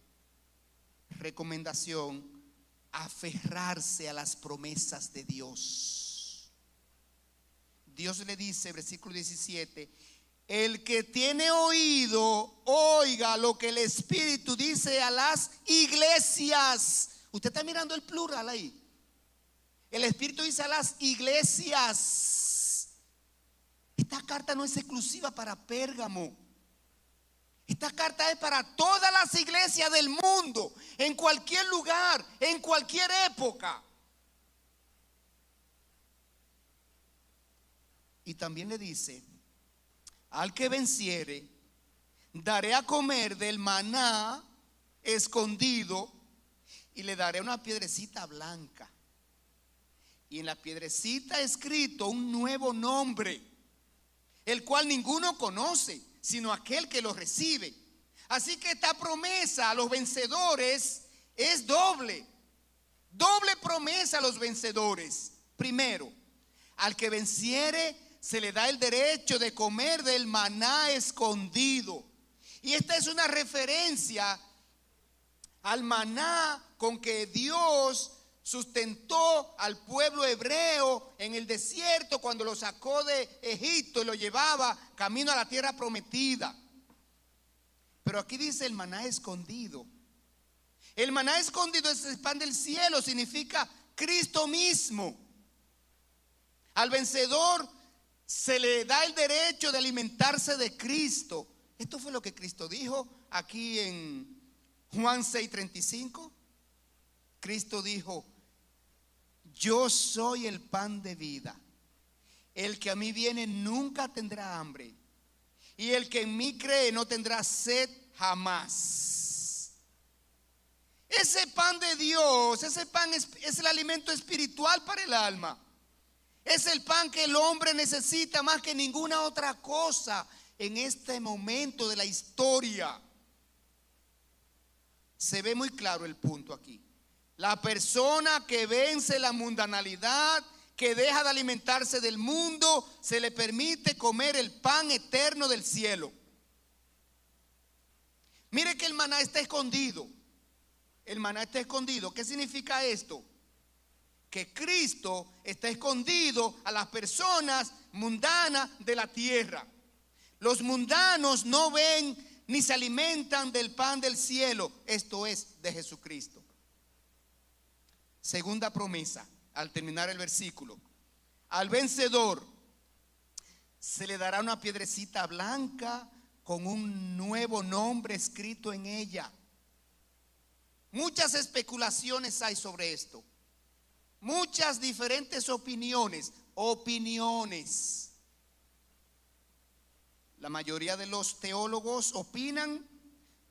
B: recomendación: aferrarse a las promesas de Dios. Dios le dice, versículo 17, el que tiene oído, oiga lo que el Espíritu dice a las iglesias. Usted está mirando el plural ahí. El Espíritu dice a las iglesias. Esta carta no es exclusiva para Pérgamo. Esta carta es para todas las iglesias del mundo, en cualquier lugar, en cualquier época. Y también le dice: al que venciere, daré a comer del maná escondido y le daré una piedrecita blanca. Y en la piedrecita escrito un nuevo nombre, el cual ninguno conoce, sino aquel que lo recibe. Así que esta promesa a los vencedores es doble. Doble promesa a los vencedores. Primero, al que venciere se le da el derecho de comer del maná escondido. Y esta es una referencia al maná con que Dios sustentó al pueblo hebreo en el desierto cuando lo sacó de Egipto y lo llevaba camino a la tierra prometida. Pero aquí dice el maná escondido. El maná escondido es el pan del cielo, significa Cristo mismo. Al vencedor se le da el derecho de alimentarse de Cristo. Esto fue lo que Cristo dijo aquí en Juan 6:35. Cristo dijo: yo soy el pan de vida. El que a mí viene nunca tendrá hambre, y el que en mí cree no tendrá sed jamás. Ese pan de Dios, ese pan es el alimento espiritual para el alma. Es el pan que el hombre necesita más que ninguna otra cosa en este momento de la historia. Se ve muy claro el punto aquí. La persona que vence la mundanalidad, que deja de alimentarse del mundo, se le permite comer el pan eterno del cielo. Mire que el maná está escondido. El maná está escondido. ¿Qué significa esto? Que Cristo está escondido a las personas mundanas de la tierra. Los mundanos no ven ni se alimentan del pan del cielo, esto es, de Jesucristo. Segunda promesa, al terminar el versículo: al vencedor se le dará una piedrecita blanca con un nuevo nombre escrito en ella. Muchas especulaciones hay sobre esto. Muchas diferentes opiniones. La mayoría de los teólogos opinan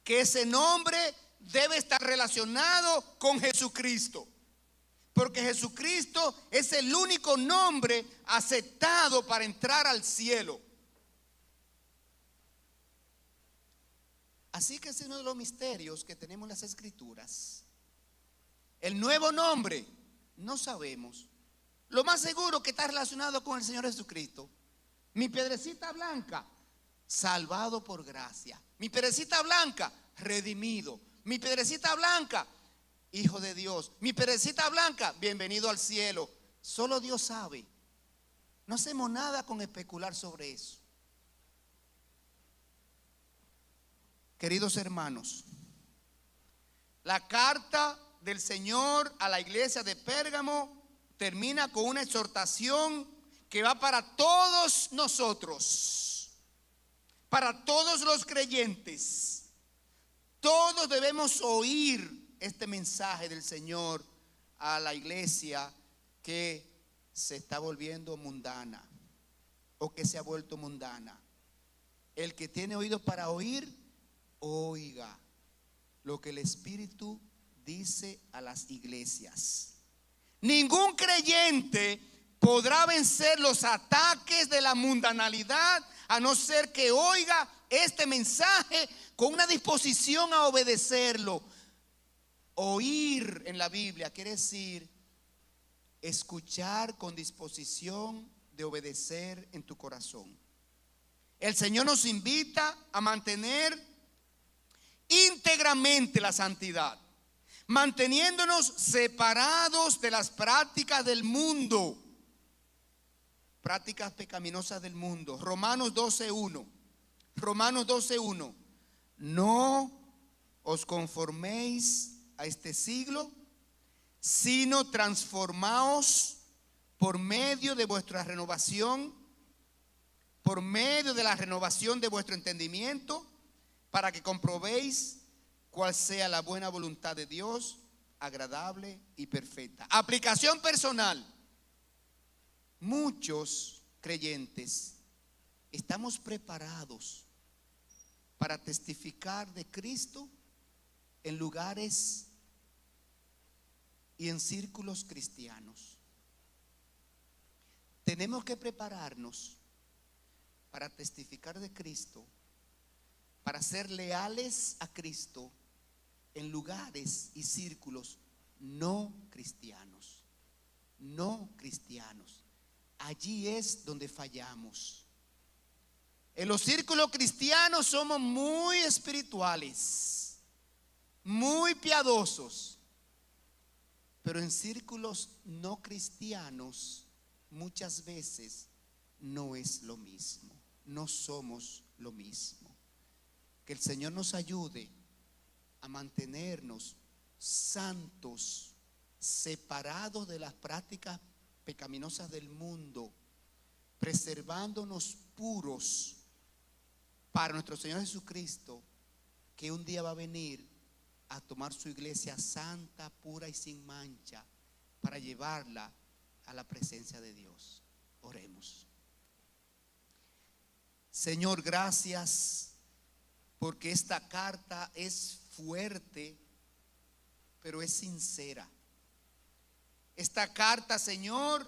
B: que ese nombre debe estar relacionado con Jesucristo, porque Jesucristo es el único nombre aceptado para entrar al cielo. Así que ese es uno de los misterios que tenemos en las Escrituras. El nuevo nombre, no sabemos. Lo más seguro que está relacionado con el Señor Jesucristo. Mi piedrecita blanca, salvado por gracia. Mi piedrecita blanca, redimido. Mi piedrecita blanca, hijo de Dios. Mi piedrecita blanca, bienvenido al cielo. Solo Dios sabe. No hacemos nada con especular sobre eso. Queridos hermanos, la carta del Señor a la iglesia de Pérgamo termina con una exhortación que va para todos nosotros, para todos los creyentes. Todos debemos oír este mensaje del Señor a la iglesia que se está volviendo mundana o que se ha vuelto mundana. El que tiene oídos para oír, oiga lo que el Espíritu dice a las iglesias. Ningún creyente podrá vencer los ataques de la mundanalidad a no ser que oiga este mensaje con una disposición a obedecerlo. Oír en la Biblia quiere decir escuchar con disposición de obedecer en tu corazón. El Señor nos invita a mantener íntegramente la santidad, manteniéndonos separados de las prácticas del mundo, prácticas pecaminosas del mundo. Romanos 12:1. Romanos 12:1. No os conforméis a este siglo, sino transformaos por medio de vuestra renovación, por medio de la renovación de vuestro entendimiento, para que comprobéis cuál sea la buena voluntad de Dios, agradable y perfecta. Aplicación personal. Muchos creyentes estamos preparados para testificar de Cristo en lugares y en círculos cristianos. Tenemos que prepararnos para testificar de Cristo, para ser leales a Cristo en lugares y círculos no cristianos. No cristianos. Allí es donde fallamos. En los círculos cristianos somos muy espirituales, muy piadosos, pero en círculos no cristianos muchas veces no es lo mismo, no somos lo mismo. Que el Señor nos ayude a mantenernos santos, separados de las prácticas pecaminosas del mundo, preservándonos puros para nuestro Señor Jesucristo, que un día va a venir a tomar su iglesia santa, pura y sin mancha, para llevarla a la presencia de Dios. Oremos. Señor, gracias porque esta carta es fuerte, pero es sincera. Esta carta, Señor,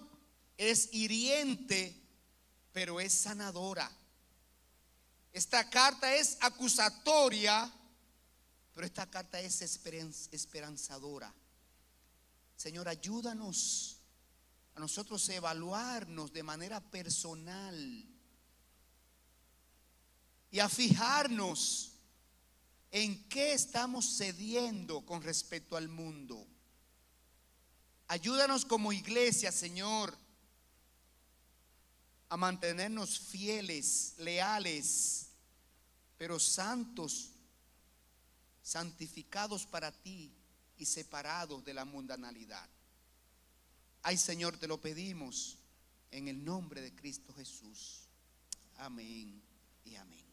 B: es hiriente, pero es sanadora. Esta carta es acusatoria, pero esta carta es esperanzadora. Señor, ayúdanos a nosotros a evaluarnos de manera personal y a fijarnos en qué estamos cediendo con respecto al mundo. Ayúdanos como iglesia, Señor, a mantenernos fieles, leales, pero santos, santificados para ti y separados de la mundanalidad. Ay, Señor, te lo pedimos en el nombre de Cristo Jesús. Amén y amén.